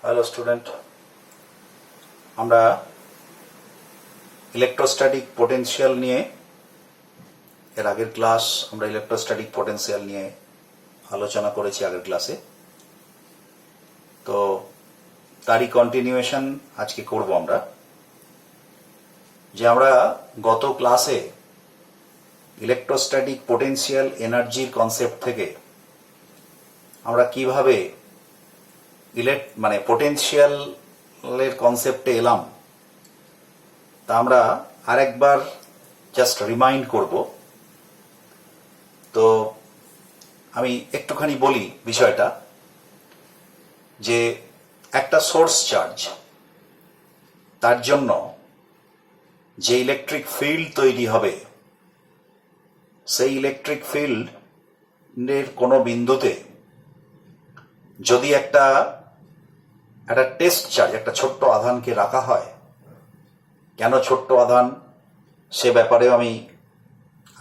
Hello student, আমরা electrostatic potential নিয়ে এর আগের ক্লাস আমরা ইলেকট্রোস্ট্যাটিক পোটেনশিয়াল নিয়ে আলোচনা করেছি আগের ক্লাসে। তো তারই কন্টিনিউয়েশন আজকে করব আমরা। যে আমরা গত ক্লাসে ইলেকট্রোস্ট্যাটিক পোটেনশিয়াল এনার্জির কনসেপ্ট থেকে আমরা কিভাবে পোটেনশিয়ালের কনসেপ্টে এলাম তা আমরা আরেকবার জাস্ট রিমাইন্ড করব। তো আমি একটুখানি বলি বিষয়টা, যে একটা সোর্স চার্জ, তার জন্য যে ইলেকট্রিক ফিল্ড তৈরি হবে সেই ইলেকট্রিক ফিল্ডের কোনো বিন্দুতে যদি একটা টেস্ট চার্জ, একটা ছোট্ট আধানকে রাখা হয়, কেন ছোট্ট আধান সে ব্যাপারেও আমি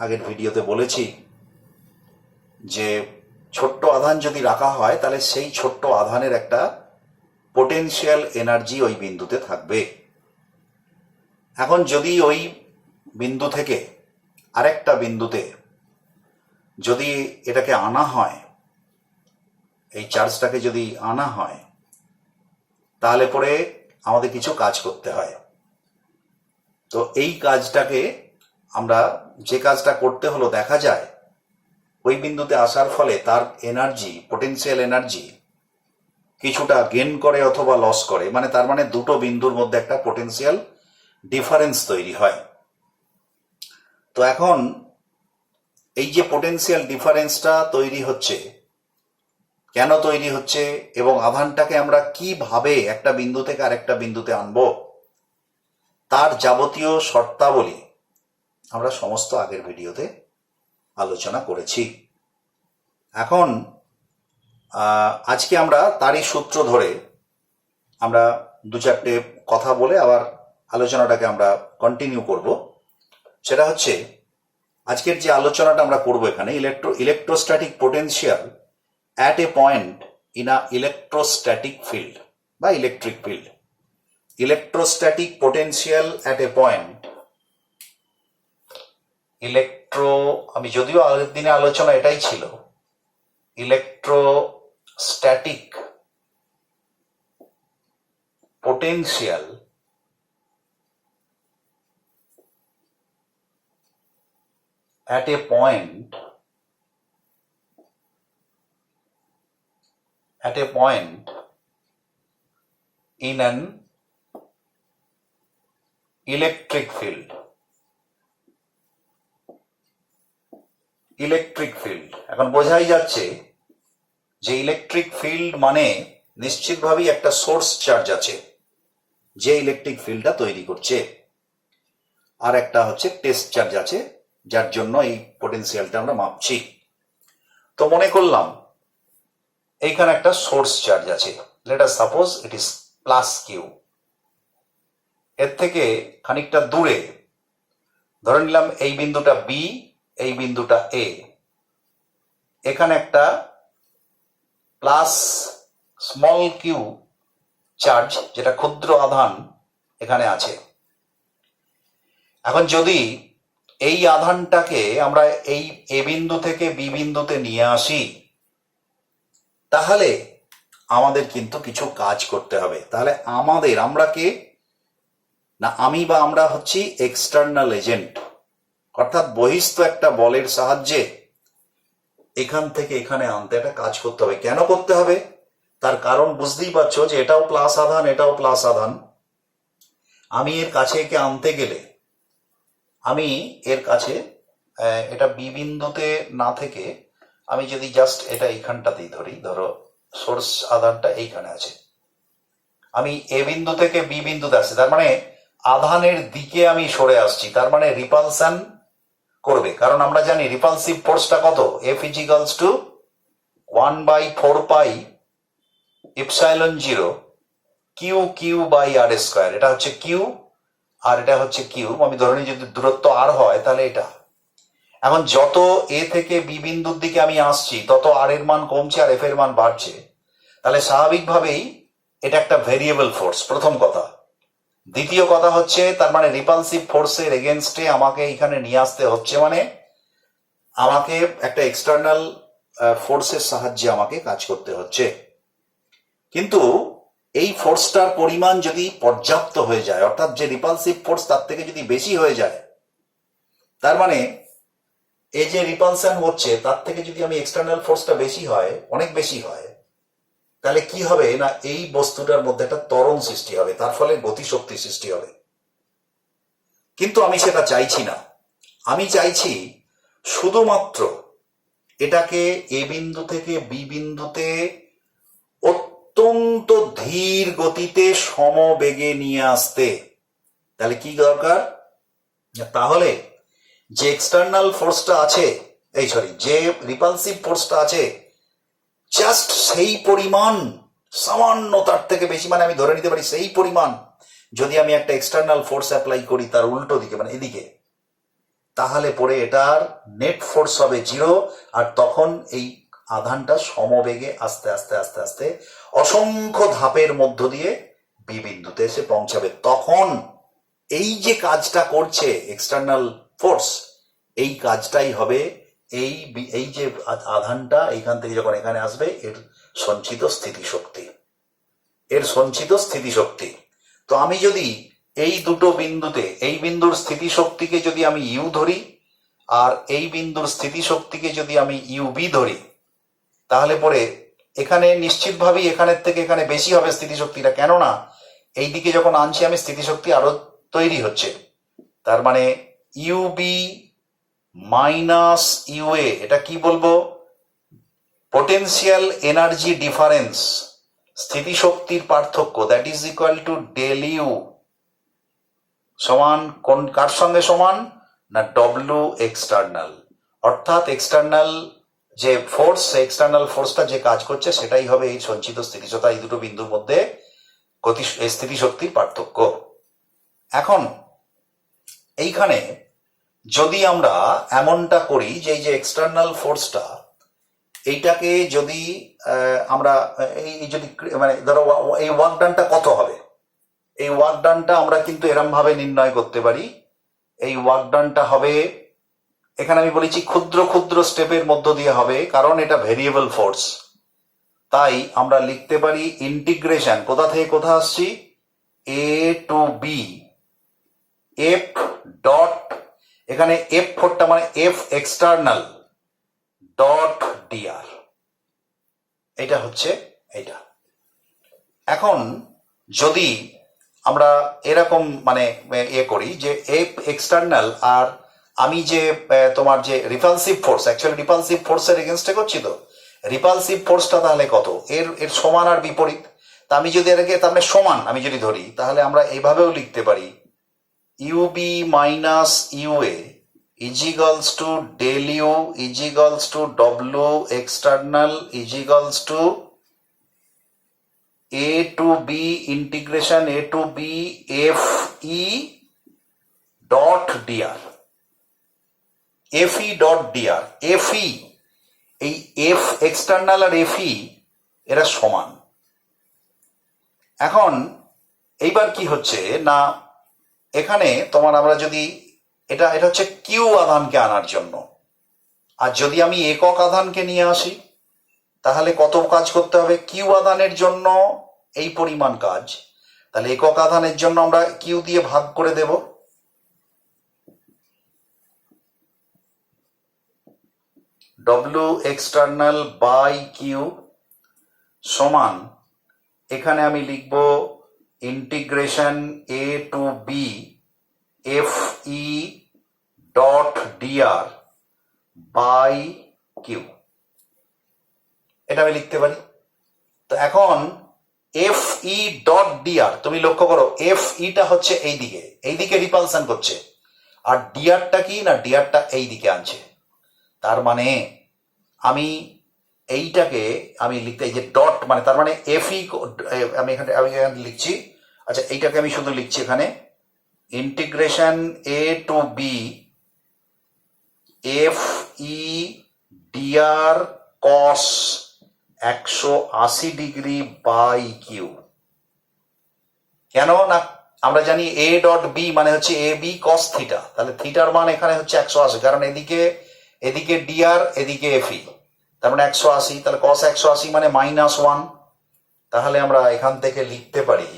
আগের ভিডিওতে বলেছি যে ছোট্ট আধান যদি রাখা হয় তাহলে সেই ছোট্ট আধানের একটা পোটেনশিয়াল এনার্জি ওই বিন্দুতে থাকবে। এখন যদি ওই বিন্দু থেকে আরেকটা বিন্দুতে যদি এটাকে আনা হয়, এই চার্জটাকে যদি আনা হয়, তাহলে পরে আমাদের কিছু কাজ করতে হয়। তো এই কাজটাকে আমরা যে কাজটা করতে হলো, দেখা যায় ওই বিন্দুতে আসার ফলে তার এনার্জি, পোটেনশিয়াল এনার্জি কিছুটা গেইন করে অথবা লস করে, তার মানে দুটো বিন্দুর মধ্যে একটা পোটেনশিয়াল ডিফারেন্স তৈরি হয়। তো এখন এই যে পোটেনশিয়াল ডিফারেন্সটা তৈরি হচ্ছে, কেন তৈরি হচ্ছে এবং আধানটাকে আমরা কিভাবে একটা বিন্দু থেকে আরেকটা বিন্দুতে আনবো, তার যাবতীয় শর্তাবলী আমরা সমস্ত আগের ভিডিওতে আলোচনা করেছি। এখন আজকে আমরা তারই সূত্র ধরে আমরা দু চারটে কথা বলে আবার আলোচনাটাকে আমরা কন্টিনিউ করব। সেটা হচ্ছে আজকের যে আলোচনাটা আমরা করব এখানে, electrostatic potential at a point in a electrostatic field বা electric field. Electrostatic potential at a point, আমি যদিও আগের দিনে আলোচনা এটাই ছিল, electrostatic potential at a point in an electric field. Electric field, এখন বোঝাই যাচ্ছে যে ইলেকট্রিক ফিল্ড মানে নিশ্চিতভাবেই একটা সোর্স চার্জ আছে যে ইলেকট্রিক ফিল্ডটা তৈরি করছে, আর একটা হচ্ছে টেস্ট চার্জ আছে যার জন্য এই পোটেনশিয়ালটা আমরা মাপছি। তো মনে করলাম এইখানে একটা সোর্স চার্জ আছে, let us suppose it is plus Q. এর থেকে খানিকটা দূরে ধরে নিলাম এই বিন্দুটা বি, এই বিন্দুটা এ, এখানে একটা প্লাস স্মল কিউ চার্জ, যেটা ক্ষুদ্র আধান এখানে আছে। এখন যদি এই আধানটাকে আমরা এই এ বিন্দু থেকে বি বিন্দুতে নিয়ে আসি, তাহলে আমাদের কিন্তু কিছু কাজ করতে হবে। তাহলে আমরা কে না, আমি বা আমরা হচ্ছি এক্সটার্নাল এজেন্ট, অর্থাৎ বহিস্থ একটা বলের সাহায্যে এখান থেকে এখানে আনতে একটা কাজ করতে হবে। কেন করতে হবে তার কারণ বুঝতেই পারছো, যে এটাও প্লাস আধান, এটাও প্লাস আধান। আমি এর কাছে একে আনতে গেলে, আমি এর কাছে এটা বি বিন্দুতে না থেকে আমি যদি জাস্ট এটা এইখানটাতেই ধরি, ধরো সোর্স আধানটা এইখানে আছে, আমি এ বিন্দু থেকে বি বিন্দুতে আসছি, তার মানে আধানের দিকে আমি সরে আসছি, তার মানে রিপালশন করবে। কারণ আমরা জানি রিপালসিভ ফোর্সটা কত, F equals to 1/4 epsilon 0 Q Q by R square. এটা হচ্ছে কিউ আর এটা হচ্ছে কিউ। আমি ধরে নিই যদি দূরত্ব আর হয় তাহলে এটা। এখন যত এ থেকে বি বিন্দুর দিকে আমি আসছি তত আর এর মান কমছে আর এফ এর মান বাড়ছে, তাহলে স্বাভাবিকভাবেই এটা একটা ভেরিয়েবল ফোর্স, প্রথম কথা। দ্বিতীয় কথা হচ্ছে তার মানে রিপালসিভ ফোর্সের এগেনস্টে আমাকে এখানে নিয়ে আসতে হচ্ছে, মানে আমাকে একটা এক্সটার্নাল ফোর্সের সাহায্যে আমাকে কাজ করতে হচ্ছে। কিন্তু এই ফোর্সটার পরিমাণ যদি পর্যাপ্ত হয়ে যায়, অর্থাৎ যে রিপালসিভ ফোর্স তার থেকে যদি বেশি হয়ে যায়, তার মানে এই যে রিপালশন হচ্ছে তার থেকে যদি আমি এক্সটার্নাল ফোর্সটা বেশি হয়, অনেক বেশি হয়, তাহলে কি হবে না এই বস্তুটার মধ্যে একটা ত্বরণ সৃষ্টি হবে, তার ফলে গতিশক্তি সৃষ্টি হবে। কিন্তু আমি সেটা চাইছি না। আমি চাইছি শুধুমাত্র এটাকে এ বিন্দু থেকে বি বিন্দুতে অত্যন্ত ধীর গতিতে সমবেগে নিয়ে আসতে। তাহলে কি দরকার? তাহলে যে এক্সটার্নাল ফোর্সটা আছে, যে রিপালসিভ ফোর্সটা আছে, জাস্ট সেই পরিমাণ, সামান্য তার থেকে বেশি, মানে আমি ধরে নিতে পারি সেই পরিমাণ যদি আমি একটা এক্সটার্নাল ফোর্স অ্যাপ্লাই করি তার উল্টো দিকে, মানে এদিকে, তাহলে পরে এটার নেট ফোর্স হবে 0, আর তখন এই আধানটা সমবেগে আস্তে আস্তে আস্তে আস্তে অসংখ্য ধাপের মধ্য দিয়ে বি বিন্দুতে এসে পৌঁছাবে। তখন এই যে কাজটা করছে এক্সটার্নাল ফোর্স, এই কাজটাই হবে এই যে আধানটা এইখান থেকে যখন এখানে আসবে এর সঞ্চিত স্থিতিশক্তি, এর সঞ্চিত স্থিতিশক্তি। তো আমি যদি এই দুটো বিন্দুতে এই বিন্দুর স্থিতিশক্তিকে যদি আমি ইউ ধরি আর এই বিন্দুর স্থিতিশক্তিকে যদি আমি ইউ বি ধরি, তাহলে পরে এখানে নিশ্চিতভাবেই এখানের থেকে এখানে বেশি হবে স্থিতিশক্তিটা, কেননা এই দিকে যখন আনছি আমি স্থিতিশক্তি আরো তৈরি হচ্ছে। তার মানে ইউ বি মাইনাস ইউএ, এটা কি বলবো? পোটেনশিয়াল এনার্জি ডিফারেন্স, স্থিতিশক্তির পার্থক্য, that is equal to del U সমান কোন কার সঙ্গে সমান না ডব্লিউ এক্সটার্নাল। অর্থাৎ এক্সটার্নাল যে ফোর্স, এক্সটার্নাল ফোর্সটা যে কাজ করছে সেটাই হবে এই সঞ্চিত স্থিতিশক্তি, এই দুটো বিন্দুর মধ্যে স্থিতিশক্তির পার্থক্য। এখন এইখানে যদি আমরা এমনটা করি যে এই যে এক্সটার্নাল ফোর্সটা, এইটাকে যদি আমরা এই যদি মানে ধরো এই ওয়ার্ক ডানটা কত হবে, এই ওয়ার্ক ডানটা আমরা কিন্তু এরম ভাবে নির্ণয় করতে পারি। এই ওয়ার্ক ডানটা হবে, এখানে আমি বলেছি ক্ষুদ্র ক্ষুদ্র স্টেপের মধ্য দিয়ে হবে, কারণ এটা ভেরিয়েবল ফোর্স। তাই আমরা লিখতে পারি ইন্টিগ্রেশন, কোথা থেকে কোথা আসছি, এ টু বি এফ ডট, এখানে এফ ফোরটা মানে এফ এক্সটার্নাল ডট ডিআর, এটা হচ্ছে এটা। এখন যদি আমরা এরকম মানে করি যে এফ এক্সটার্নাল, আর আমি যে তোমার যে রিপালসিভ ফোর্স, অ্যাকচুয়ালি রিপালসিভ ফোর্সের এগেনস্টে করছি, তো রিপালসিভ ফোর্সটা তাহলে কত, এর সমান আর বিপরীত। তা আমি যদি এটাকে তার মানে সমান আমি যদি ধরি, তাহলে আমরা এইভাবেও লিখতে পারি UB minus UA equals to del U equals to W external equals to a to b integration a to b f e dot dr, f e dot dr, f e এই f এক্সটার্নাল আর f e এরা সমান। এখন এইবার কি হচ্ছে না, এখানে তোমার আমরা যদি এটা হচ্ছে কিউ আধানকে আনার জন্য, আর যদি আমি একক আধানকে নিয়ে আসি তাহলে কত কাজ করতে হবে? কিউ আধানের জন্য এই পরিমাণ কাজ, তাহলে একক আধানের জন্য আমরা কিউ দিয়ে ভাগ করে দেব, ডব্লিউ এক্সটার্নাল বাই কিউ সমান, এখানে আমি লিখব integration A to B F E dot DR by Q, এটা আমি লিখতে পারি। তো এখন এফ ই ডট ডিআর তুমি লক্ষ্য করো, এফ ইটা হচ্ছে এইদিকে রিপালশন করছে, আর ডিআরটা কি না ডিআরটা এই দিকে আনছে। তার মানে আমি এইটাকে আমি লিখতে, এই যে ডট মানে তার মানে এফ ই, আমি এখানে লিখছি, আচ্ছা এইটাকে আমি শুধু লিখছি এখানে integration A to B F E DR cos 180 degree by Q, কেন না আমরা জানি এ ডট বি মানে হচ্ছে এ বি কস থিটা, তাহলে থিটার মান এখানে হচ্ছে 180, কারণ এদিকে এদিকে ডিআর এদিকে এফি, তার মানে 180, তাহলে কস 180 মানে -1। তাহলে আমরা এখান থেকে লিখতে পারি,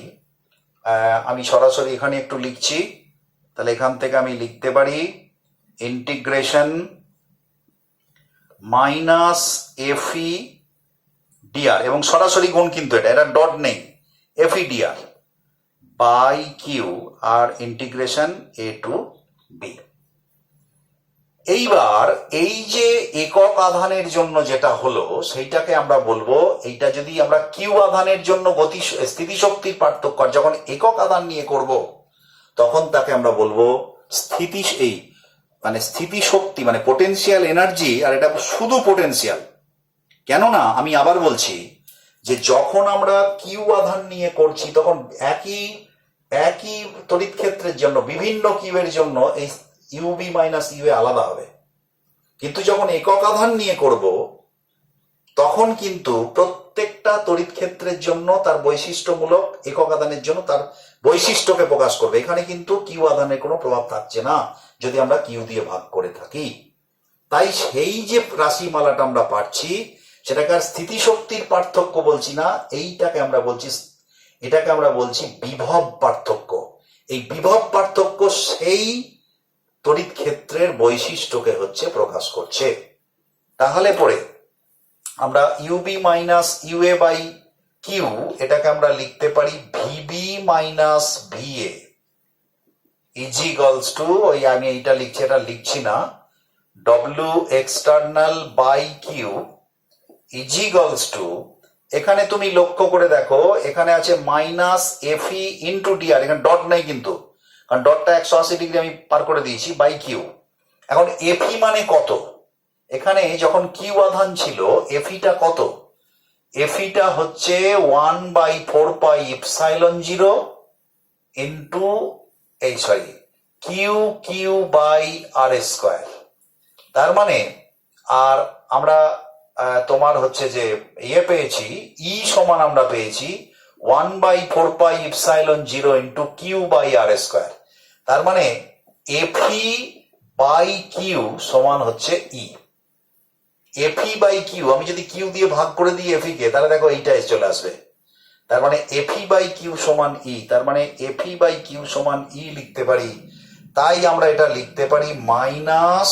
আমি সরাসরি এখানে একটু লিখছি, তাহলে এখান থেকে আমি লিখতে পারি ইন্টিগ্রেশন মাইনাস এফি ডিআর, এবং সরাসরি গুণ কিন্তু এটা ডট নেই, এফি ডিআর বাই কিউ আর ইন্টিগ্রেশন এ টু বি। এইবার এই যে একক আধানের জন্য যেটা হলো সেইটাকে আমরা বলবো, এইটা যদি আমরা কিউ আধানের জন্য স্থিতিশক্তির পার্থক্য যখন একক আধান নিয়ে করব তখন তাকে আমরা বলবো স্থিতিশক্তি মানে পোটেনশিয়াল এনার্জি, আর এটা শুধু পোটেনশিয়াল। কেননা আমি আবার বলছি যে যখন আমরা কিউ আধান নিয়ে করছি তখন একই তড়িৎ ক্ষেত্রের জন্য বিভিন্ন কিউয়ের জন্য এই ইউবি মাইনাস ইউএ আলাদা হবে, কিন্তু যখন একক আধান নিয়ে করব তখন কিন্তু প্রত্যেকটা তড়িৎ ক্ষেত্রের জন্য তার বৈশিষ্ট্যমূলক একক আধানের জন্য তার বৈশিষ্ট্যকে প্রকাশ করবে। এখানে কিন্তু কিউ আধানের কোনো প্রভাব থাকছে না যদি আমরা কিউ দিয়ে ভাগ করে থাকি। তাই সেই যে রাশিমালাটা আমরা পাচ্ছি সেটাকে আর স্থিতিশক্তির পার্থক্য বলছি না, এটাকে আমরা বলছি বিভব পার্থক্য। এই বিভব পার্থক্য সেই তড়িৎ ক্ষেত্রের বৈশিষ্ট্যকে হচ্ছে প্রকাশ করছে। তাহলে পরে আমরা UB minus UA by Q এটাকে আমরা লিখতে পারি VB minus VA equals to, ওই আমি এইটা লিখছি, এটা লিখছি না, W external by Q equals to, এখানে তুমি লক্ষ্য করে দেখো এখানে আছে মাইনাস এফি ইন্টু ডিআর, এখানে ডট নেই কিন্তু, কারণ ডটটা 180 ডিগ্রি আমি পার করে দিয়েছি, বাই কিউ। এখন এফি মানে কত, এখানে যখন কিউ আধান ছিল এফিটা কত, এফিটা হচ্ছে 1/4πε0 into Q by R square. তার মানে আর আমরা তোমার হচ্ছে যে পেয়েছি ই সমান আমরা পেয়েছি 1/4πε0 into Q by R square. তার মানে এফি বাই কিউ সমান হচ্ছে ই। এফি বাই কিউ আমি যদি কিউ দিয়ে ভাগ করে দিই এফি কে, তাহলে দেখো এইটা চলে আসবে। তার মানে এফি বাই কিউ সমান ই, তার মানে এফি বাই কিউ সমান ই লিখতে পারি। তাই আমরা এটা লিখতে পারি মাইনাস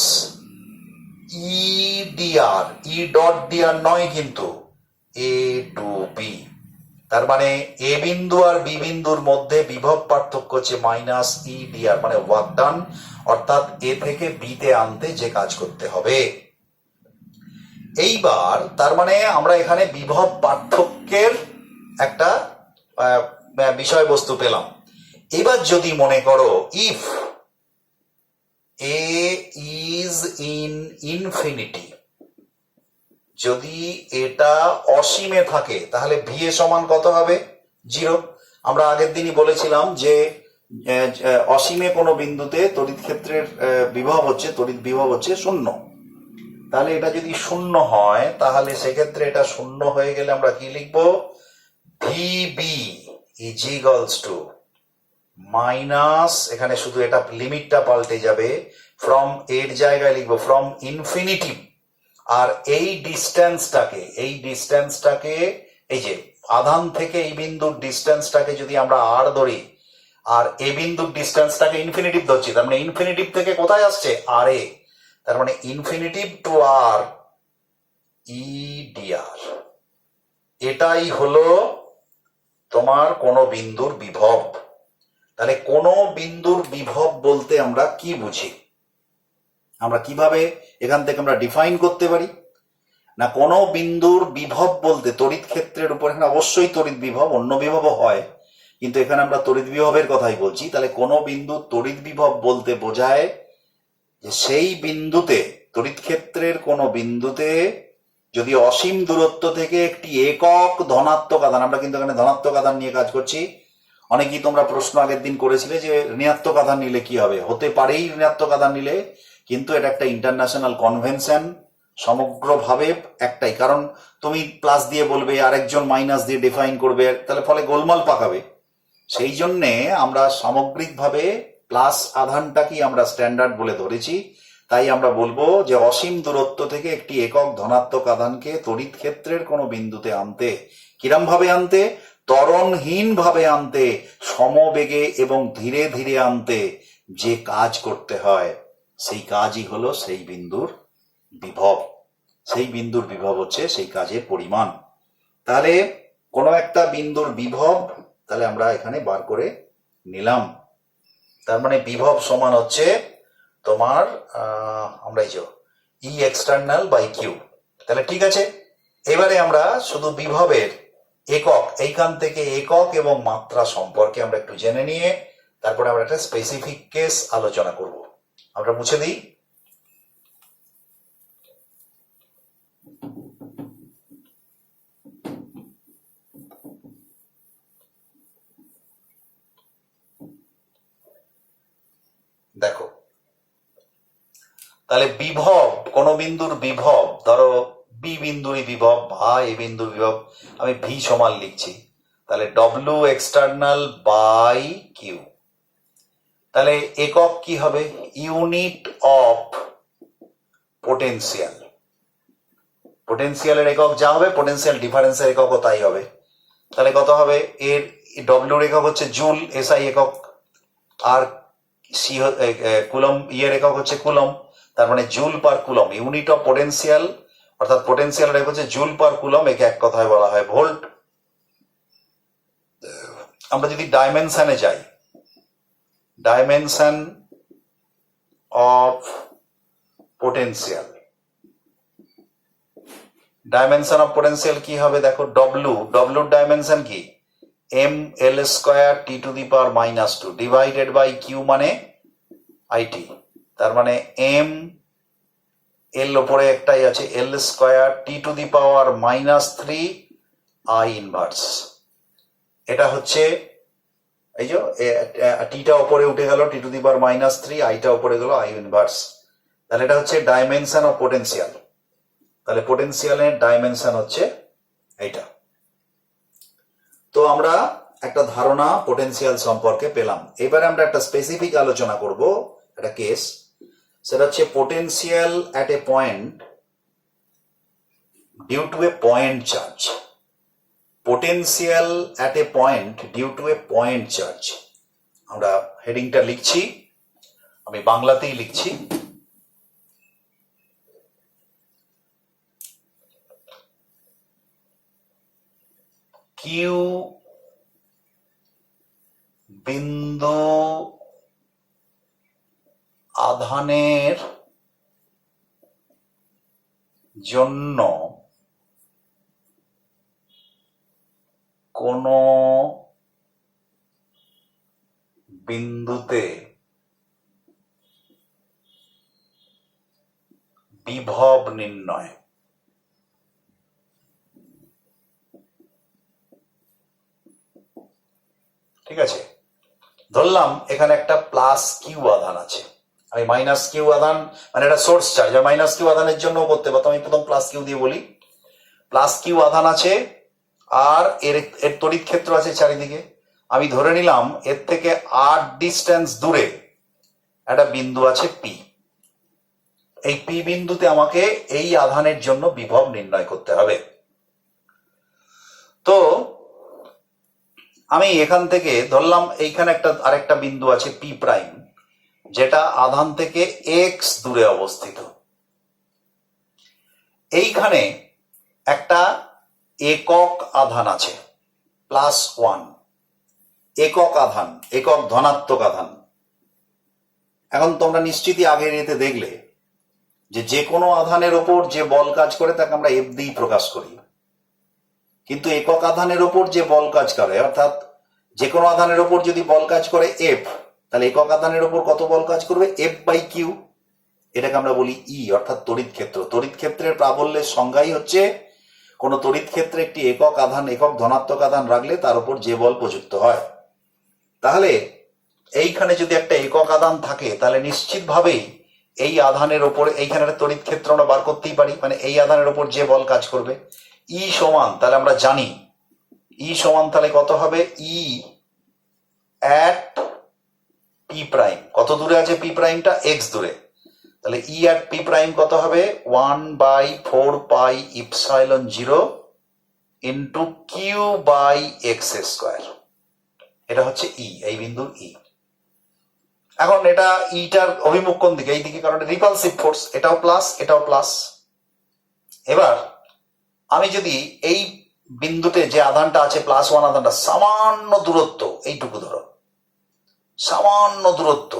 ই ডিআর, ই ডট ডিআর নয় কিন্তু এ টু বি। তার মানে এ বিন্দু আর বি বিন্দুর মধ্যে বিভব পার্থক্য হচ্ছে মাইনাস ই ডিআর, মানে ওয়ার্ক ডান, অর্থাৎ এ থেকে বি তে আনতে যে কাজ করতে হবে। এইবার তার মানে আমরা এখানে বিভব পার্থক্যের একটা বিষয়বস্তু পেলাম। এবার যদি মনে করো if A is in infinity, যদি এটা অসীমে থাকে তাহলে ভি এ সমান কত হবে, 0। আমরা আগের দিনই বলেছিলাম যে অসীমে কোনো বিন্দুতে তড়িৎ ক্ষেত্রের তড়িৎ বিভব হচ্ছে 0। তাহলে এটা যদি 0 হয় তাহলে সেক্ষেত্রে এটা 0 হয়ে গেলে আমরা কি লিখবো, ভিবি ইজিক্যালস টু মাইনাস, এখানে শুধু এটা লিমিটটা পাল্টে যাবে, ফ্রম এর জায়গায় লিখবো ফ্রম ইনফিনিটি, আর এই ডিস্টেন্সটাকে এই যে আধান থেকে এই বিন্দুর ডিস্টেন্সটাকে যদি আমরা আর ধরি, আর এ বিন্দুর ডিস্টেন্সটাকে ইনফিনিটিভ ধরছি, তার মানে ইনফিনিটিভ থেকে কোথায় আসছে, আর এ, তার মানে infinity to R E DR. এটাই হলো তোমার কোন বিন্দুর বিভব। তাহলে কোন বিন্দুর বিভব বলতে আমরা কি বুঝি, আমরা কিভাবে এখান থেকে আমরা ডিফাইন করতে পারি না, কোন বিন্দুর বিভব বলতে তড়িৎ ক্ষেত্রের উপর, এখানে অবশ্যই তড়িৎ বিভব, অন্য বিভবও হয়, কিন্তু এখানে আমরা তড়িৎ বিভবের কথাই বলছি। তাহলে কোন বিন্দু তড়িৎ বিভব বলতে বোঝায় যে সেই বিন্দুতে, তড়িৎ ক্ষেত্রের কোন বিন্দুতে যদি অসীম দূরত্ব থেকে একটি একক ধনাত্মক আধান, আমরা কিন্তু এখানে ধনাত্মক আধান নিয়ে কাজ করছি, অনেকেই তোমরা প্রশ্ন আগের দিন করেছিলে যে ঋণাত্মক আধান নিলে কি হবে, হতে পারেই ঋণাত্মক আধান নিলে, কিন্তু এটা একটা ইন্টারন্যাশনাল কনভেনশন, সমগ্রভাবে একটাই, কারণ তুমি প্লাস দিয়ে বলবে আরেকজন মাইনাস দিয়ে ডিফাইন করবে, তাহলে ফলে গোলমাল পাকাবে। সেই জন্যে আমরা সামগ্রিকভাবে প্লাস আধানটাকেই আমরা স্ট্যান্ডার্ড বলে ধরেছি। তাই আমরা বলবো যে অসীম দূরত্ব থেকে একটি একক ধনাত্মক আধানকে তড়িৎ ক্ষেত্রের কোনো বিন্দুতে আনতে, কিরম ভাবে আনতে? ত্বরণহীন ভাবে আনতে, সমবেগে এবং ধীরে ধীরে আনতে যে কাজ করতে হয় সেই কাজই হলো সেই বিন্দুর বিভব। সেই বিন্দুর বিভব হচ্ছে সেই কাজের পরিমাণ। তাহলে কোনো একটা বিন্দুর বিভব তাহলে আমরা এখানে বার করে নিলাম। তার মানে বিভব সমান হচ্ছে তোমার আমরা এই যে ই এক্সটার্নাল বাই কিউ। তাহলে ঠিক আছে, এবারে আমরা শুধু বিভবের একক, এইখান থেকে একক এবং মাত্রা সম্পর্কে আমরা একটু জেনে নিয়ে তারপরে আমরা একটা স্পেসিফিক কেস আলোচনা করব। আমরা মুছে দিই। দেখো, তাহলে বিভব, কোন বিন্দুর বিভব, ধরো বি বিন্দুরই বিভব বা এ বিন্দুর বিভব, আমি ভি সমান লিখছি, তাহলে ডব্লিউ এক্সটার্নাল বাই কিউ। তাহলে একক কি হবে? Unit of potential. পোটেনশিয়ালের একক যা হবে, পোটেনশিয়াল ডিফারেন্সের এককও তাই হবে। তাহলে কত হবে? এর ডব্লিউর একক হচ্ছে জুল, এসআই একক, আর সি কুলম, ইয়ের একক হচ্ছে কুলম, তার মানে joule per coulomb. Unit of potential অর্থাৎ পোটেনশিয়াল একক হচ্ছে জুল পার কুলম, একে এক কথায় বলা হয় ভোল্ট। আমরা যদি ডাইমেনশনে যাই, dimension of potential, dimension of potential কি হবে? দেখো, ডব্লিউর ডাইমেনশন কি? M L square T to the power -2 divided by Q মানে আইটি। তার মানে এম এল ওপরে একটাই আছে, L square T to the power -3 I inverse. এটা হচ্ছে এই যে টিটা ওপরে উঠে গেল, টি টু দি পাওয়ার -3, আইটা ওপরে গেল, আই ইনভার্স। তাহলে এটা হচ্ছে ডাইমেনশন অফ পোটেনশিয়াল। তাহলে পোটেনশিয়ালের ডাইমেনশন হচ্ছে এইটা। তো আমরা একটা ধারণা পোটেনশিয়াল সম্পর্কে পেলাম। এবারে আমরা একটা স্পেসিফিক আলোচনা করব, একটা কেস, সেটা হচ্ছে potential at a point due to a point charge. Potential at a point due to a point charge. আমরা হেডিংটা লিখছি, আমি বাংলাতেই লিখছি। কিউ বিন্দু আধানের জন্য কোন বিন্দুতে বিভব নির্ণয়। ঠিক আছে, ধরলাম এখানে একটা প্লাস কিউ আধান আছে, আমি মাইনাস কিউ আধান মানে এটা সোর্স চার্জ, মাইনাস কিউ আধানের জন্য করতে পারতাম, আমি প্রথম প্লাস কিউ দিয়ে বলি। প্লাস কিউ আধান আছে আর এর তড়িৎ ক্ষেত্র আছে চারিদিকে। আমি ধরে নিলাম এর থেকে আর ডিস্টেন্স দূরে একটা বিন্দু আছে পি। এই পি বিন্দুতে আমাকে এই আধানের জন্য বিভব নির্ণয় করতে হবে। তো আমি এখান থেকে ধরলাম এইখানে একটা আরেকটা বিন্দু আছে পি প্রাইম, যেটা আধান থেকে এক্স দূরে অবস্থিত। এইখানে একটা একক আধান আছে +1, একক আধান, একক ধনাত্মক আধান। এখন তোমরা নিশ্চিতই আগের এতে দেখলে যে কোনো আধানের ওপর যে বল কাজ করে তাকে আমরা এফ দিয়ে প্রকাশ করি, কিন্তু একক আধানের ওপর যে বল কাজ করে, অর্থাৎ যে কোনো আধানের ওপর যদি বল কাজ করে এফ, তাহলে একক আধানের ওপর কত বল কাজ করবে? F by Q. এটাকে আমরা বলি ই, অর্থাৎ তড়িৎ ক্ষেত্র। তড়িৎ ক্ষেত্রের প্রাবল্যের সংজ্ঞাই হচ্ছে কোন তড়িৎ ক্ষেত্রে একটি একক আধান, একক ধনাত্মক আধান রাখলে তার উপর যে বল প্রযুক্ত হয়। তাহলে এইখানে যদি একটা একক আধান থাকে তাহলে নিশ্চিতভাবেই এই আধানের ওপর এইখানে একটা তড়িৎ ক্ষেত্র আমরা বার করতেই পারি, মানে এই আধানের ওপর যে বল কাজ করবে ই সমান, তাহলে আমরা জানি ই সমান তাহলে কত হবে? ই অ্যাট পি প্রাইম, কত দূরে আছে পি প্রাইমটা? এক্স দূরে। তাহলে ই অ্যাট পি প্রাইম কত হবে? 1/4πε0 into Q by X square. এটা হচ্ছে ই, এই বিন্দুর ই। এখন এটা ইটার অভিমুখ কোন দিকে? এই দিকে, কারণ রিপালসিভ ফোর্স, এটাও প্লাস এটাও প্লাস। এবার আমি যদি এই বিন্দুতে যে আধানটা আছে +1 আধানটা সামান্য দূরত্ব, এইটুকু ধরো, সামান্য দূরত্ব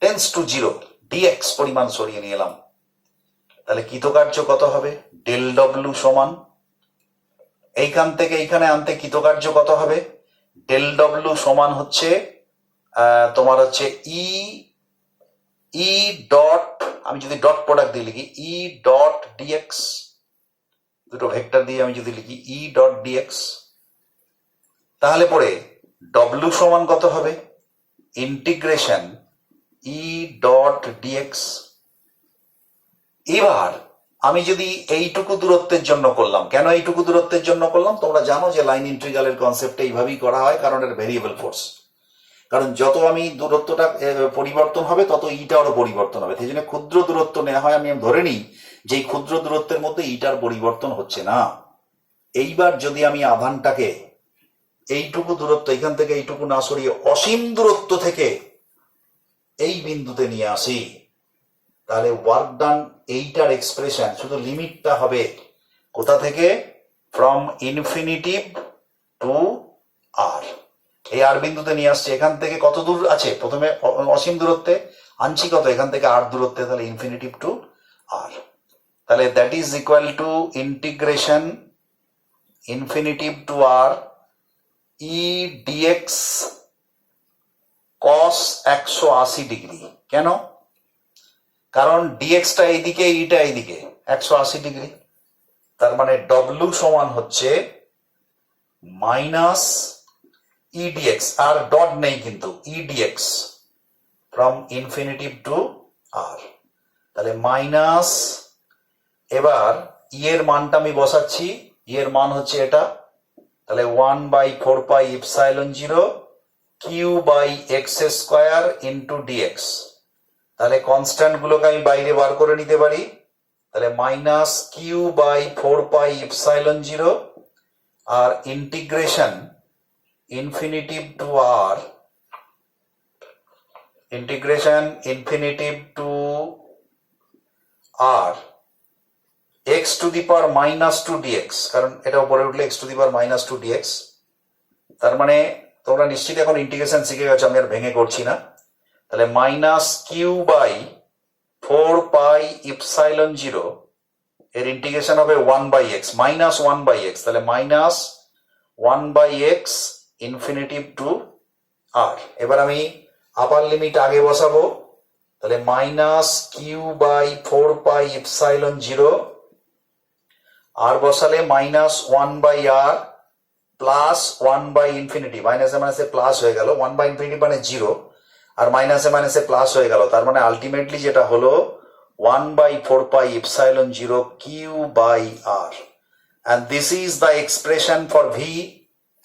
টেন্স টু 0 dx পরিমাণ সরিয়ে নিয়ে এলাম, তাহলে কৃতকার্য কত হবে? ডেল ডব্লিউ সমান, এইখান থেকে এইখানে আনতে কৃতকার্য কত হবে? ডেল ডব্লিউ সমান হচ্ছে তোমার হচ্ছে ই ডট, আমি যদি ডট প্রোডাক্ট দিয়ে লিখি ই ডট ডিএক্স, দুটো ভেক্টর দিয়ে আমি যদি লিখি ই ডট ডিএক্স, তাহলে পরে ডব্লিউ সমান কত হবে? Integration E dot DX. এবার আমি যদি এইটুকু দূরত্বের জন্য করলাম, কেন এইটুকু দূরত্বের জন্য করলাম? তোমরা জানো যে লাইন ইন্টিগ্রালের কনসেপ্টে এইভাবেই করা হয়, কারণ এর ভেরিয়েবল ফোর্স। কারণ যত আমি দূরত্বটা পরিবর্তন হবে তত ইটারও পরিবর্তন হবে, সেই জন্য ক্ষুদ্র দূরত্ব নেওয়া হয়। আমি ধরে নিই যে এই ক্ষুদ্র দূরত্বের মধ্যে ইটার পরিবর্তন হচ্ছে না। এইবার যদি আমি আধানটাকে এইটুকু দূরত্ব, এখান থেকে এইটুকু না সরিয়ে অসীম দূরত্ব থেকে এই বিন্দুতে নিয়ে আসি, তাহলে ওয়ার্ক ডান এইটার এক্সপ্রেশন শুধু লিমিটটা হবে কোথা থেকে? ফ্রম ইনফিনিটিভ টু আর। এই আর বিন্দুতে নিয়ে আসছে, এখান থেকে কত দূর আছে? প্রথমে অসীম দূরত্বে আনছি কত? এখান থেকে আর দূরত্বে, তাহলে ইনফিনিটিভ টু আর। তাহলে that is equal to integration infinity to R E DX cos 180 degree. কেন? কারণ ডিএক্সটা এইদিকে, ইটা এইদিকে, 180 ডিগ্রি। তার মানে ডব্লিউ সমান হচ্ছে মাইনাস ইডিএক্স, আর ডট নেই কিন্তু, edX from infinitive to R. তাহলে মাইনাস, এবার ই এর মানটা আমি বসাচ্ছি, ই এর মান হচ্ছে এটা, তাহলে 1/4πε0 Q by X square into D X. তাহলে কনস্ট্যান্ট গুলোকে আমি বাইরে বার করে নিতে পারি, তাহলে মাইনাস কিউ বাই 4πε0 আর integration infinity to R, integration infinity to R X to the power -2 D X, কারণ এটা উপরে উঠলে X to the power -2 D X. তার মানে তোমরা নিশ্চিত এখন ইন্টিগ্রেশন শিখে গেছো, আমি আর ভেঙে করছি না। তাহলে মাইনাস কিউ বাই 4πε0 এর ইন্টিগ্রেশন হবে 1/x, -1/x, তাহলে -1/x ইনফিনিটিভ টু আর। এবার আমি আপার লিমিট আগে বসাবো, তাহলে মাইনাস কিউ বাই 4πε0 আর বসালে -1/r প্লাস 1/∞, মাইনাসে মাইনাসে প্লাস হয়ে গেল, 1/∞ মানে 0, আর মাইনাসে মাইনাসে প্লাস হয়ে গেল। তার মানে আলটিমেটলি যেটা হলো 1/4πε0 Q by R, and this is the expression for v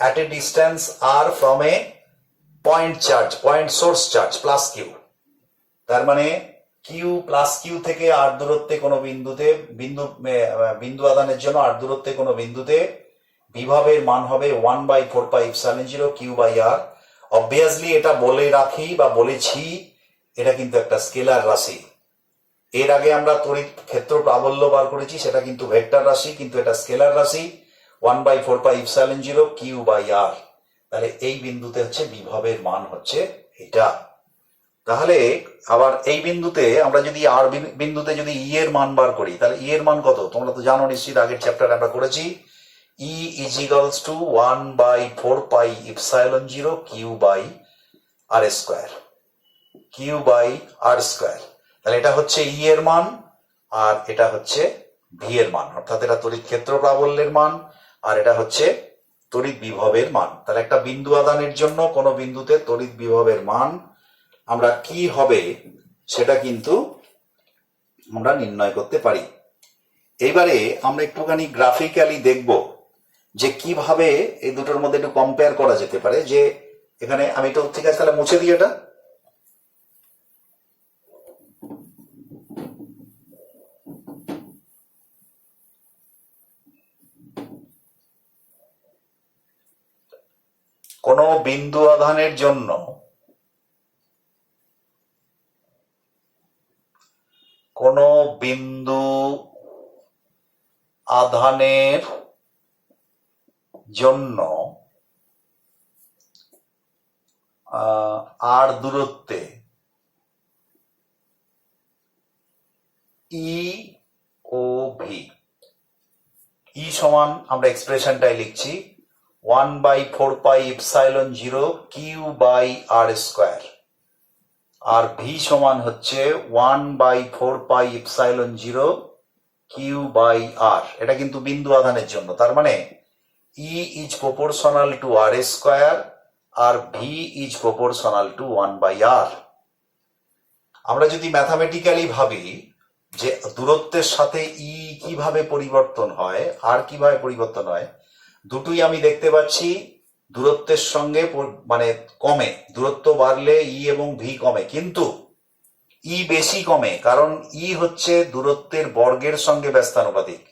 at a distance r from a point charge, point source charge plus q। তার মানে কিউ প্লাস কিউ থেকে আর দূরত্বে কোনো বিন্দুতে, বিন্দু আধানের জন্য আর দূরত্বে কোনো বিন্দুতে বিভবের মান হবে 1/4πε0 কিউ বাই আর। অবভিয়াসলি এটা বলে রাখি বা বলেছি, এটা কিন্তু একটা স্কেলার রাশি। এর আগে আমরা তড়িৎ ক্ষেত্র প্রাবল্য বার করেছি, সেটা কিন্তু ভেক্টর রাশি, কিন্তু এটা স্কেলার রাশি 1/4πε0 কিউ বাই আর। তাহলে এই বিন্দুতে হচ্ছে বিভবের মান হচ্ছে এটা। তাহলে আবার এই বিন্দুতে আমরা যদি আর বিন্দুতে যদি ই এর মান বার করি, তাহলে ই এর মান কত? তোমরা তো জানো নিশ্চিত, আগের চ্যাপ্টারে আমরা করেছি। E is equals to 1/4πε0 Q by R square, Q by R square. তাহলে এটা হচ্ছে ই এর মান, আর এটা হচ্ছে ভি এর মান, অর্থাৎ এটা তড়িৎ ক্ষেত্র প্রাবল্যের মান, আর এটা হচ্ছে তড়িৎ বিভবের মান। তাহলে একটা বিন্দু আধানের জন্য কোনো বিন্দুতে তড়িৎ বিভবের মান আমরা কি হবে সেটা কিন্তু আমরা নির্ণয় করতে পারি। এইবারে আমরা একটুখানি গ্রাফিক্যালি দেখব যে কিভাবে এই দুটোর মধ্যে একটু কম্পেয়ার করা যেতে পারে। যে এখানে আমি তো ঠিক আছে, তাহলে মুছে দিই এটা। কোনো বিন্দু আধানের জন্য কোনো বিন্দু আধানের জন্য আর দূরত্বে ই ও ভি, ই সমান আমরা এক্সপ্রেশনটাই লিখছি 1/4πε0 কিউ বাই আর স্কোয়ার, আর ভি সমান হচ্ছে 1/4πε0 কিউ বাই আর। এটা কিন্তু বিন্দু আধানের জন্য, তার মানে E is proportional to R square আর V is proportional to 1/r। আমরা যদি ম্যাথামেটিক্যালি ভাবি যে দূরত্বের সাথে ই কিভাবে পরিবর্তন হয়, আর কিভাবে পরিবর্তন হয়, দুটোই আমি দেখতে পাচ্ছি দূরত্বের সঙ্গে মানে কমে, দূরত্ব বাড়লে ই এবং ভি কমে, কিন্তু ই বেশি কমে, কারণ ই হচ্ছে দূরত্বের বর্গের সঙ্গে ব্যস্তানুপাতিক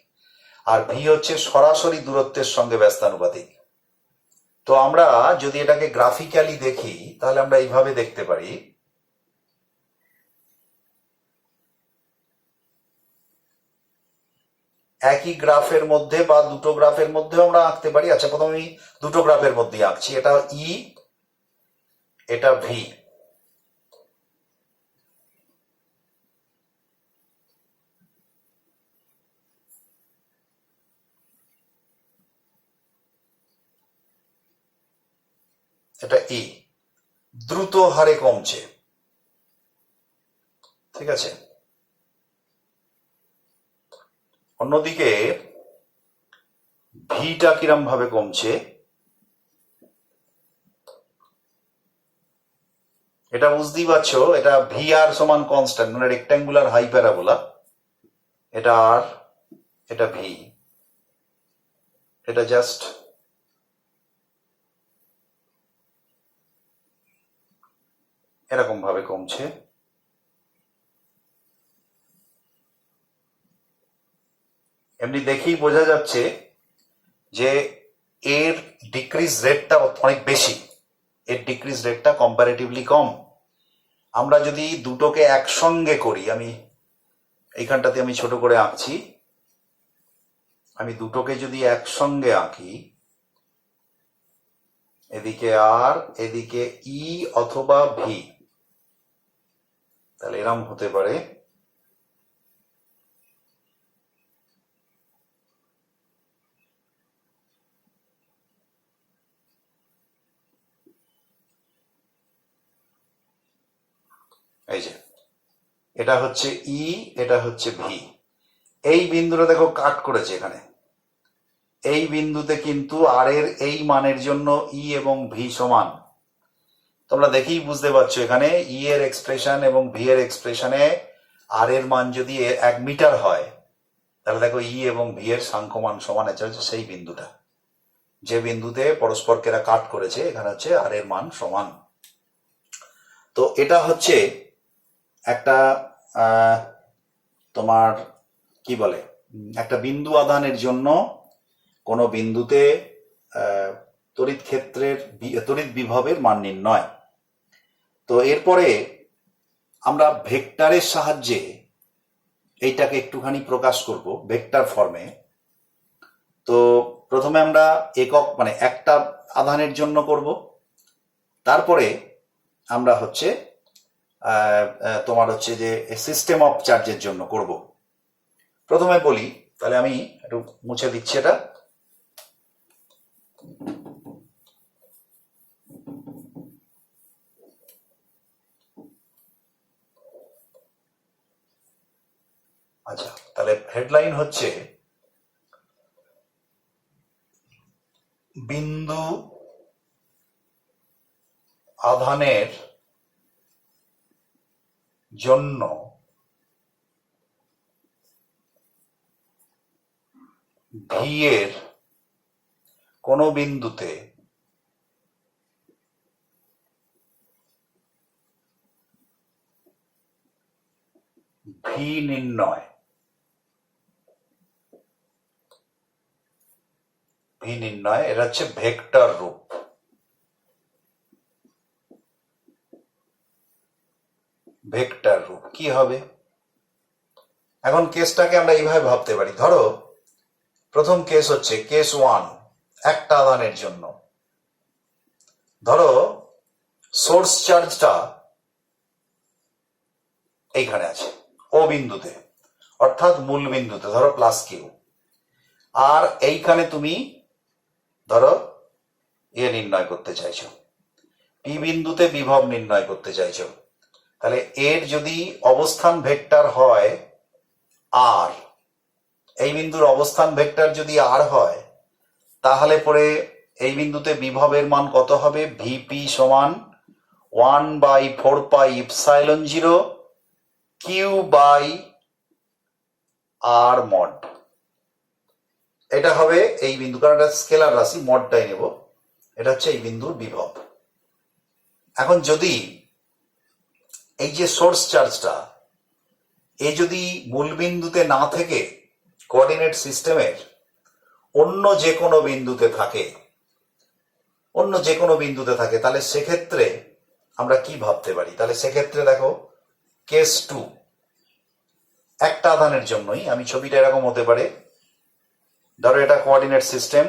আর ভি হচ্ছে সরাসরি দূরত্বের সঙ্গে ব্যস্তানুপাতিক। তো আমরা যদি এটাকে গ্রাফিক্যালি দেখি তাহলে আমরা এইভাবে দেখতে পারি, একই গ্রাফের মধ্যে বা দুটো গ্রাফের মধ্যে আমরা আঁকতে পারি। আচ্ছা, প্রথমে আমি দুটো গ্রাফের মধ্যে আঁকছি, এটা ই, এটা ভি। এটা ই দ্রুত হারে কমছে, ঠিক আছে। অন্যদিকে ভিটা কিরম ভাবে কমছে, এটা বুঝতেই পারছো, এটা ভি আর সমান কনস্ট্যান্ট, মানে রেক্ট্যাঙ্গুলার হাই প্যারাবোলা। এটা আর, এটা ভি, এটা জাস্ট এরকম ভাবে কমছে। এমনি দেখেই বোঝা যাচ্ছে যে এর ডিক্রিজ রেটটা অনেক বেশি, এর ডিক্রিজ রেটটা কম্পারেটিভলি কম। আমরা যদি দুটোকে একসঙ্গে করি, আমি এইখানটাতে আমি ছোট করে আঁকছি, আমি দুটোকে যদি একসঙ্গে আঁকি, এদিকে আর এদিকে ই অথবা ভি, তাহলে এরম হতে পারে। এই যে এটা হচ্ছে ই, এটা হচ্ছে ভি। এই বিন্দুটা দেখো কাট করেছে এখানে, এই বিন্দুতে কিন্তু আর এর এই মানের জন্য ই এবং ভি সমান। তোমরা দেখেই বুঝতে পারছো এখানে ই এর এক্সপ্রেশন এবং ভি এর এক্সপ্রেশনে আর এর মান যদি 1 মিটার হয়, তাহলে দেখো ই এবং ভি এর সাংখ্যমান সমান। এটা হচ্ছে সেই বিন্দুটা, যে বিন্দুতে পরস্পরকে এরা কাট করেছে, এখানে হচ্ছে আর এর মান সমান। তো এটা হচ্ছে একটা তোমার কি বলে, একটা বিন্দু আধানের জন্য কোনো বিন্দুতে তড়িৎ ক্ষেত্রের তড়িৎ বিভবের মান নির্ণয়। তো এরপরে আমরা ভেক্টরের সাহায্যে এইটাকে একটুখানি প্রকাশ করব ভেক্টর ফর্মে। তো প্রথমে আমরা একক মানে একটা আধানের জন্য করব, তারপরে আমরা হচ্ছে তোমার হচ্ছে যে সিস্টেম অফ চার্জের জন্য করব। প্রথমে বলি, তাহলে আমি একটু মুছে দিচ্ছি এটা। আচ্ছা, তাহলে হেডলাইন হচ্ছে বিন্দু আধানের জন্য ভি এর কোনো বিন্দুতে ভি নির্ণয়, ভি নির্ণয়, এটা হচ্ছে ভেক্টর রূপ। ভেক্টর রূপ কি হবে? এখন কেসটাকে আমরা এইভাবে ভাবতে পারি, ধরো প্রথম কেস হচ্ছে কেস 1, একটা আধানের জন্য। ধরো সোর্স চার্জটা এইখানে আছে ও বিন্দুতে, অর্থাৎ মূল বিন্দুতে, ধরো প্লাস কিউ। আর এইখানে তুমি ধরো নির্ণয় করতে চাইছো, পি বিন্দুতে বিভব নির্ণয় করতে চাইছো। তাহলে এর যদি অবস্থান ভেক্টর হয় আর, এই বিন্দুর অবস্থান ভেক্টর যদি আর হয়, তাহলে পরে এই বিন্দুতে বিভবের মান কত হবে? ভিপি সমান 1/4πε0 কিউ বাই আর মড। এটা হবে এই বিন্দু, কারণ এটা স্কেলার রাশি, মডটাই নেব। এটা হচ্ছে এই বিন্দুর বিভব। এখন যদি এই যে সোর্স চার্জটা এ যদি মূল বিন্দুতে না থেকে কোঅর্ডিনেট সিস্টেমের অন্য যে কোনো বিন্দুতে থাকে, তাহলে সেক্ষেত্রে আমরা কি ভাবতে পারি? তাহলে সেক্ষেত্রে দেখো কেস 2, একটা আধানের জন্যই আমি ছবিটা এরকম হতে পারে। ধরো এটা কোঅর্ডিনেট সিস্টেম,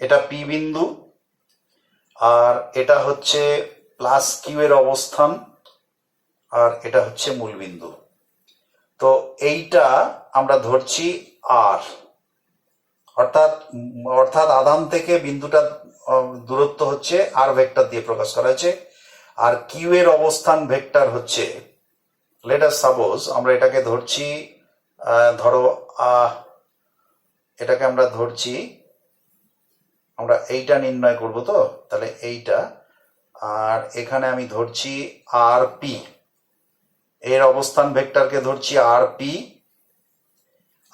এটা পি বিন্দু, আর এটা হচ্ছে প্লাস কিউ এর অবস্থান, আর এটা হচ্ছে মূল বিন্দু। তো এইটা আমরা ধরছি আর, অর্থাৎ আধান থেকে বিন্দুটা দূরত্ব হচ্ছে আর ভেক্টর দিয়ে প্রকাশ করা হয়েছে। আর কিউ এর অবস্থান ভেক্টর হচ্ছে, লেট আস সাপোজ আমরা এটাকে ধরছি, ধরো এটাকে আমরা ধরছি, আমরা এইটা নির্ণয় করব, তো তাহলে এইটা, আর এখানে আমি ধরছি আর পি, এর অবস্থান ভেক্টরকে ধরছি আর পি,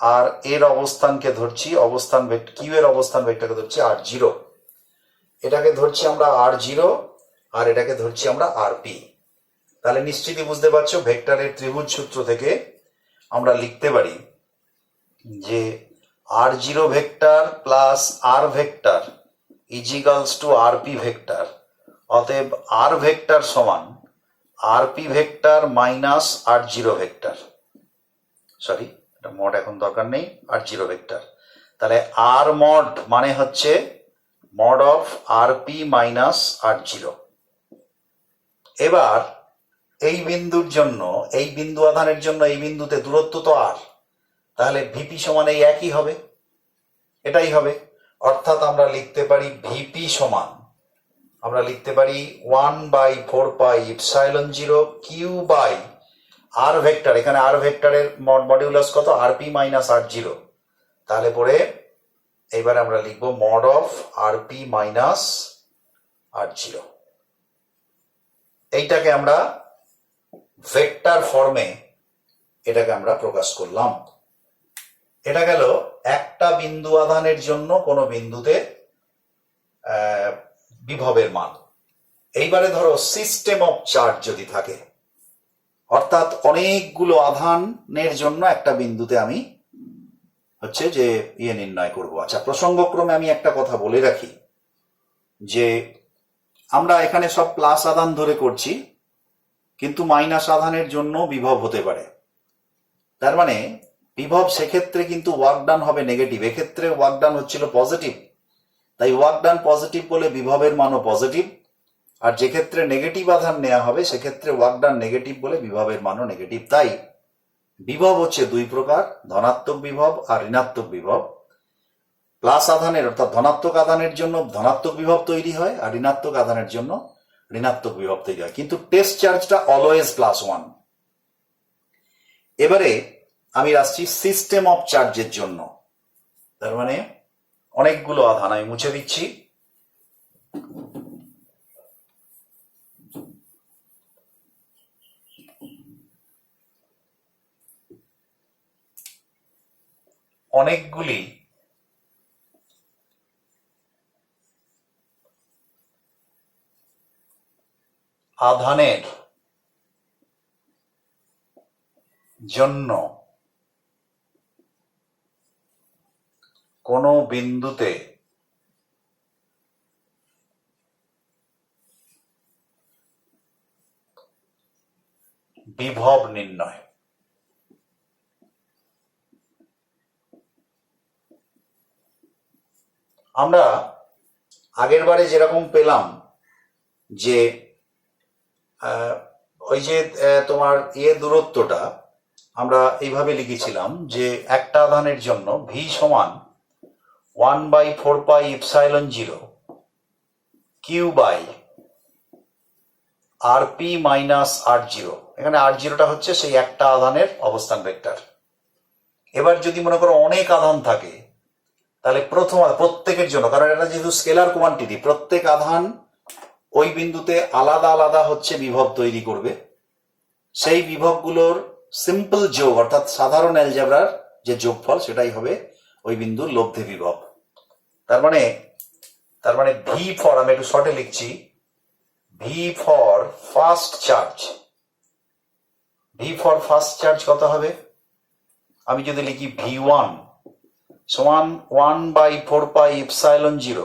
আর এর অবস্থানকে ধরছি কিউ এর অবস্থান ভেক্টরকে ধরছি আর জিরো। এটাকে ধরছি আমরা আর জিরো, আর এটাকে ধরছি আমরা আর পি। তাহলে নিশ্চিতই বুঝতে পারছো ভেক্টরের ত্রিভুজ সূত্র থেকে আমরা লিখতে পারি যে আর জিরো ভেক্টর প্লাস আর ভেক্টর ইজিক্যালস টু আর পি ভেক্টর। অতএব আর ভেক্টর সমান আর P vector minus R zero vector, sorry এটা মড এখন দরকার নেই, আর জিরো ভেক্টর। তাহলে আর মড মানে হচ্ছে mod of R P minus R zero. এবার এই বিন্দুর জন্য, এই বিন্দু আধানের জন্য এই বিন্দুতে দূরত্ব তো আর, তাহলে ভিপি সমান এই একই হবে, এটাই হবে। অর্থাৎ আমরা লিখতে পারি ভিপি সমান, আমরা লিখতে পারি 1/4πε0 কিউ বাই আর ভেক্টর, এখানে আর ভেক্টরের মডিউলাস কত? R P minus R zero. তাহলে পরে এইবার আমরা লিখবো mod of R P minus R zero. এইটাকে আমরা ভেক্টর ফর্মে এটাকে আমরা প্রকাশ করলাম। এটা গেল একটা বিন্দু আধানের জন্য কোনো বিন্দুতে বিভবের মান। এইবারে ধরো সিস্টেম অফ চার্জ যদি থাকে, অর্থাৎ অনেকগুলো আধানের জন্য একটা বিন্দুতে আমি হচ্ছে যে নির্ণয় করব। আচ্ছা, প্রসঙ্গক্রমে আমি একটা কথা বলে রাখি যে আমরা এখানে সব প্লাস আধান ধরে করছি, কিন্তু মাইনাস আধানের জন্য বিভব হতে পারে। তার মানে বিভব সেক্ষেত্রে কিন্তু ওয়ার্ক ডান হবে নেগেটিভ। এক্ষেত্রে ওয়ার্ক ডান হচ্ছিল পজিটিভ, তাই ওয়ার্ক ডান পজিটিভ বলে বিভবের মানও পজিটিভ। আর যে ক্ষেত্রে নেগেটিভ আধান নেওয়া হবে সেক্ষেত্রে ওয়ার্ক ডান নেগেটিভ বলে বিভবের মানও নেগেটিভ। তাই বিভব হচ্ছে দুই প্রকার, ধনাত্মক বিভব আর ঋণাত্মক বিভব। প্লাস আধানের অর্থাৎ ধনাত্মক আধানের জন্য ধনাত্মক বিভব তৈরি হয়, আর ঋণাত্মক আধানের জন্য ঋণাত্মক বিভব তৈরি হয়, কিন্তু টেস্ট চার্জটা অলওয়েজ +1। এবারে আমি আসছি সিস্টেম অফ চার্জের জন্য। তার মানে অনেকগুলো আধান আমি মুছে দিচ্ছি। অনেকগুলি আধানের জন্য কোনো বিন্দুতে বিভব নির্ণয়। আমরা আগের বারে যেরকম পেলাম যে ওই যে তোমার দূরত্বটা আমরা এইভাবে লিখেছিলাম যে একটা আধানের জন্য ভি সমান 1/4πε0 Q by rp minus r0। এখানে r0টা হচ্ছে সেই একটা আধানের অবস্থান ভেক্টর। এবার যদি মনে করো অনেক আধান থাকে তাহলে প্রত্যেকের জন্য, কারণ এটা যেহেতু স্কেলার কোয়ান্টিটি, প্রত্যেক আধান ওই বিন্দুতে আলাদা আলাদা হচ্ছে বিভব তৈরি করবে। সেই বিভবগুলোর সিম্পল যোগ অর্থাৎ সাধারণ অ্যালজেব্রার যে যোগফল সেটাই হবে ওই বিন্দুর লব্ধি বিভব। তার মানে ভি ফর, আমি একটু শর্টে লিখছি, V for first charge, V for first charge কত হবে? আমি যদি লিখি V1 সমান 1/4πε0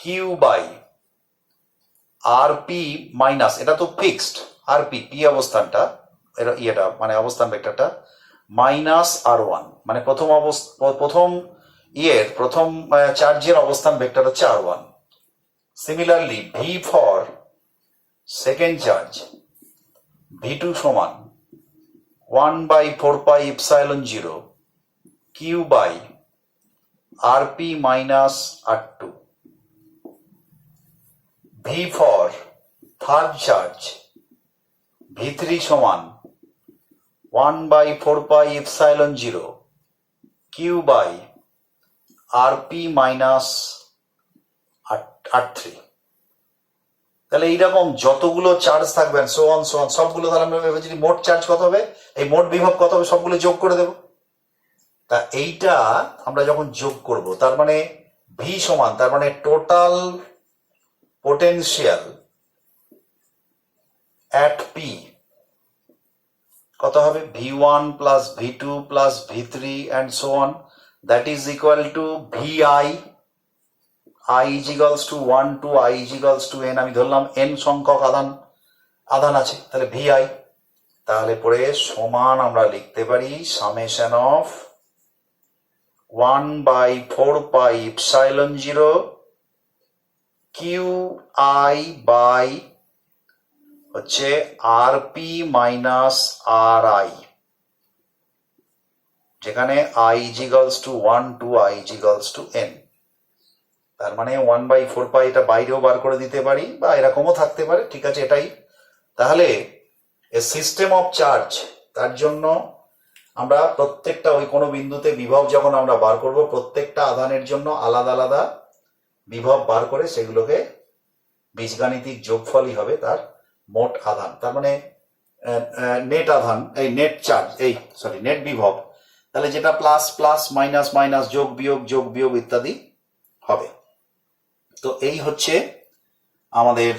কিউ বাই rp মাইনাস, এটা তো ফিক্সড rp, p অবস্থানটা ইয়েটা মানে অবস্থান ভেক্টরটা মাইনাস r1, মানে প্রথম চার্জের অবস্থান ভেক্টর হচ্ছে r1। Similarly v for second charge v2 সমান 1/4πε0 Q by rp minus r2। v for third charge v3 সমান 1/4πε0 Q by rp minus r3। তাহলে এইরকম যতগুলো চার্জ থাকবেন সোয়ান সবগুলো, তাহলে আমরা ভেবেছি মোট চার্জ কত হবে, এই মোট বিভব কত হবে, সবগুলো যোগ করে দেব। তা এইটা আমরা যখন যোগ করব তার মানে ভি সমান, তার মানে টোটাল পোটেনশিয়াল অ্যাট পি কত হবে? V1 plus V2 plus V3 and so on, that is equal two VI, I is equals to 1 to I is equals to n। আমি ধরলাম n সংখ্যক আধান আছে, তাহলে VI, তাহলে পরে সমান আমরা লিখতে পারি সামেশন অফ 1/4πε0 QI বাই হচ্ছে rp মাইনাস ri, যেখানে I is equals to 1 to I is equals to n। তার মানে 1/4π এটা বাইরেও বার করে দিতে পারি বা এরকমও থাকতে পারে, ঠিক আছে এটাই। তাহলে সিস্টেম অফ চার্জ, তার জন্য আমরা প্রত্যেকটা ওই কোনো বিন্দুতে বিভব যখন আমরা বার করব প্রত্যেকটা আধানের জন্য আলাদা আলাদা বিভব বার করে সেগুলোকে বীজগাণিতিক যোগফলই হবে তার মোট আধান। তার মানে নেট আধান, এই নেট চার্জ, নেট বিভব, তাহলে যেটা প্লাস প্লাস মাইনাস মাইনাস যোগ বিয়োগ ইত্যাদি হবে। তো এই হচ্ছে আমাদের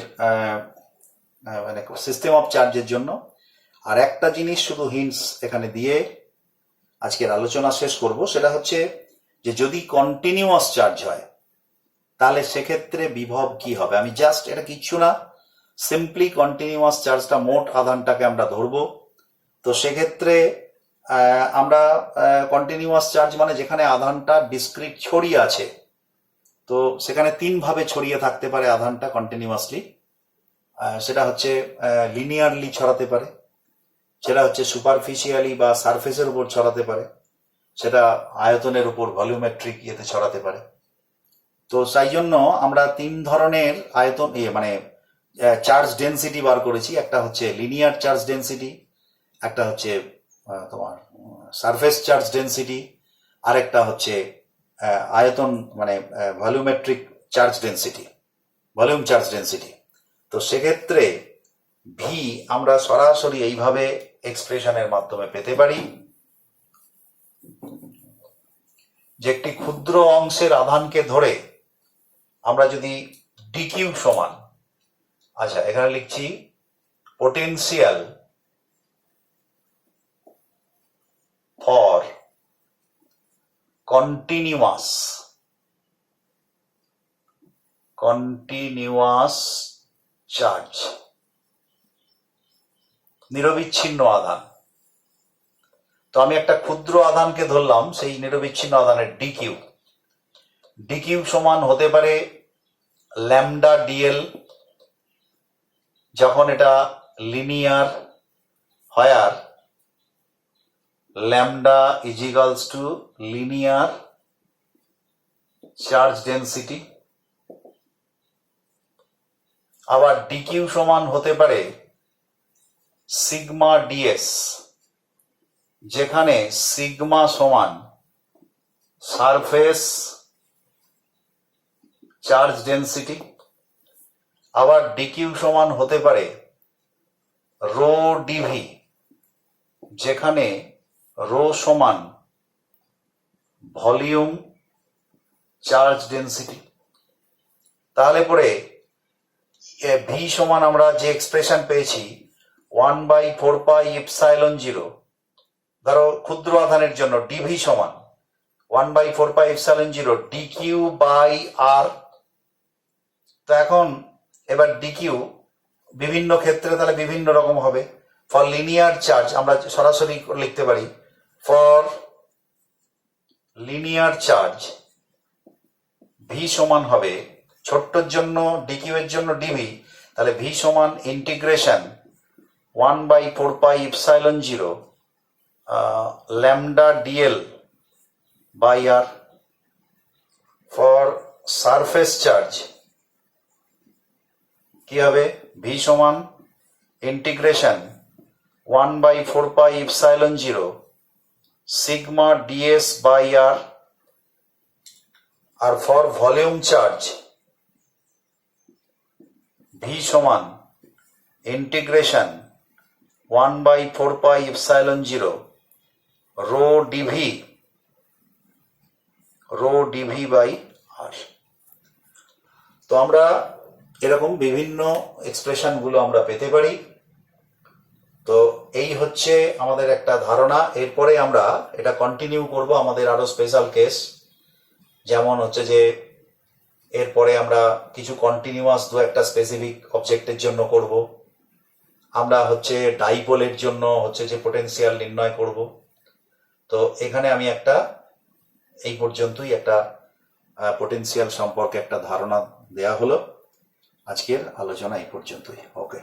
মানে সিস্টেম অফ চার্জের জন্য। আর একটা জিনিস শুধু হিন্টস এখানে দিয়ে আজকের আলোচনা শেষ করব, সেটা হচ্ছে যে যদি কন্টিনিউয়াস চার্জ হয় তাহলে সেক্ষেত্রে বিভব কি হবে। আমি জাস্ট এটা কিচ্ছু না, সিম্পলি কন্টিনিউয়াস চার্জটা মোট আধানটাকে আমরা ধরবো। তো সেক্ষেত্রে আমরা কন্টিনিউয়াস চার্জ মানে যেখানে আধানটা ডিসক্রিট ছড়িয়ে আছে, তো সেখানে তিন ভাবে ছড়িয়ে থাকতে পারে আধানটা কন্টিনিউয়াসলি। সেটা হচ্ছে লিনিয়ারলি ছড়াতে পারে, সেটা হচ্ছে সুপারফিশিয়ালি বা সারফেসের উপর ছড়াতে পারে, সেটা আয়তনের উপর ভলিউমেট্রিক ইয়েতে ছড়াতে পারে। তো সেই জন্য আমরা তিন ধরনের আয়তন মানে চার্জ ডেন্সিটি বার করেছি। একটা হচ্ছে লিনিয়ার চার্জ ডেন্সিটি, একটা হচ্ছে তোমার সারফেস চার্জ ডেন্সিটি, আর একটা হচ্ছে আয়তন মানে volumetric charge density, volume charge density. তো সেক্ষেত্রে ভি আমরা সরাসরি এইভাবে এক্সপ্রেশনের মাধ্যমে পেতে পারি যে একটি ক্ষুদ্র অংশের আধানকে ধরে আমরা যদি ডিকিউ সমান, আচ্ছা এখানে লিখছি পোটেনশিয়াল ফর কন্টিনিউয়াস চার্জ, নিরবিচ্ছিন্ন আধান। তো আমি একটা ক্ষুদ্র আধানকে ধরলাম, সেই নিরবিচ্ছিন্ন আধানের ডিকিউ। ডিকিউ সমান হতে পারে ল্যামডা ডিএল যখন এটা লিনিয়ার হয়, আর lambda is equals to linear charge density. আবার ডিকিউ সমান হতে পারে সিগমা ডিএস, যেখানে সিগমা সমান সারফেস চার্জ ডেন্সিটি। আবার ডিকিউ সমান হতে পারে রো ডিভি, যেখানে রো সমান ভলিউম চার্জ ডেন্সিটি। তাহলে পরে ভি সমান আমরা যে এক্সপ্রেশন পেয়েছি 1/4πε0, ধরো ক্ষুদ্র আধানের জন্য ডিভি সমান 1/4πε0 ডিকিউ বাই আর। তো এখন এবার ডিকিউ বিভিন্ন ক্ষেত্রে তাহলে বিভিন্ন রকম হবে। ফর লিনিয়ার চার্জ আমরা সরাসরি লিখতে পারি ফর লিনিয়ার চার্জ ভি সমান হবে ছোট্টর জন্য ডিকিউ এর জন্য ডিভি, তাহলে ভি সমান integration 1/4πε0 lambda D L by R. For surface charge কি হবে? ভি সমান integration 1/4πε0 sigma D S by R. আর ফর ভলিউম চার্জ ভি সমান integration 1/4πε0 rho D V by R. তো আমরা এরকম বিভিন্ন এক্সপ্রেশন গুলো আমরা পেতে পারি। তো এই হচ্ছে আমাদের একটা ধারণা। এরপরে আমরা এটা কন্টিনিউ করব আমাদের আরো স্পেশাল কেস, যেমন হচ্ছে যে এরপরে আমরা কিছু কন্টিনিউয়াস একটা স্পেসিফিক অবজেক্টের জন্য করব। আমরা হচ্ছে ডাইপোলের জন্য হচ্ছে যে পোটেনশিয়াল নির্ণয় করব। তো এখানে আমি একটা এই পর্যন্তই একটা পোটেনশিয়াল সম্পর্কে একটা ধারণা দেয়া হলো। আজকের আলোচনা এই পর্যন্তই। ওকে।